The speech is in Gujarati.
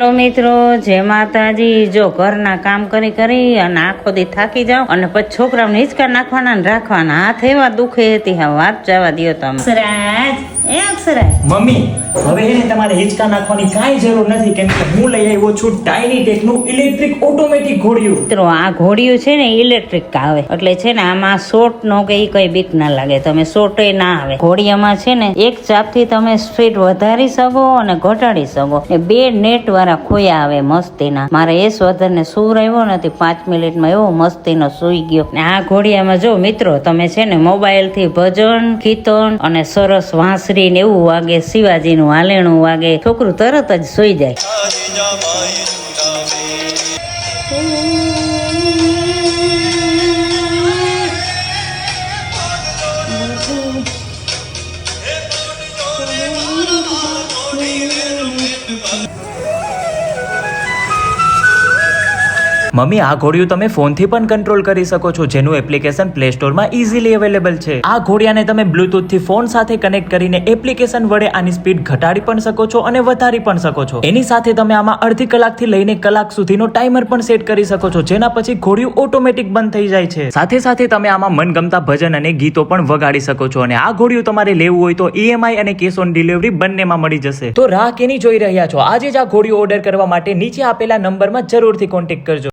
હેલો મિત્રો, જય માતાજી। જો ઘરના કામ કરી અને આખો દી થાકી જાવ અને પછી છોકરાઓને હિંચકા નાખવાના ને રાખવાના હાથ એવા દુખે હતી। હા વાત જવા દ્યો તમે। અક્ષરાજ, એ અક્ષરાજ, મમ્મી હવે એને તમારે હિંચકા નાખવાની કાંઈ જરૂર નથી, કેમ કે હું લઈ આવ્યો છું ટાઇની ટેકનું ઇલેક્ટ્રિક ઓટોમેટિક ઘોડિયું। મિત્રો આ ઘોડિયું છે ને ઇલેક્ટ્રિક આવે એટલે છે ને આમાં શોર્ટ નો કે કઈ બીક ના લાગે, તમે શોર્ટ ના આવે। ઘોડિયામાં છે ને એક ચાપથી તમે સ્પીડ વધારી શકો અને ઘટાડી શકો। એ બે નેટ વાળા ખોયા આવે મસ્તીના। મારે યશવર્ધન ને સૂર આવ્યો નથી 5 મિનિટમાં એવો મસ્તીનો સૂઈ ગયો। ને આ ઘોડિયામાં જો મિત્રો તમે છે ને મોબાઈલ થી ભજન કીર્તન અને સરસ વાંસળી ને એવું વાગે, શિવાજી નું હાલેણું વાગે, છોકરું તરત જ સૂઈ જાય। મમ્મી આ ઘોડિયું તમે ફોનથી પણ કંટ્રોલ કરી શકો છો, જેનું એપ્લિકેશન પ્લે સ્ટોરમાં ઇઝીલી અવેલેબલ છે। આ ઘોડિયાને તમે બ્લૂટૂથ થી ફોન સાથે કનેક્ટ કરીને એપ્લિકેશન વડે આની સ્પીડ ઘટાડી પણ શકો છો અને વધારી પણ શકો છો। એની સાથે તમે આમાં અડધી કલાકથી લઈને કલાક સુધીનો ટાઈમર પણ સેટ કરી શકો છો, જેના પછી ઘોડિયું ઓટોમેટિક બંધ થઈ જાય છે। સાથે સાથે તમે આમાં મનગમતા ભજન અને ગીતો પણ વગાડી શકો છો। અને આ ઘોડિયું તમારે લેવું હોય તો EMI અને કેશ ઓન ડિલિવરી બંનેમાં મળી જશે। તો રાહ કેની જોઈ રહ્યા છો? આજે જ આ ઘોડિયું ઓર્ડર કરવા માટે નીચે આપેલા નંબરમાં જરૂરથી કોન્ટેક્ટ કરજો।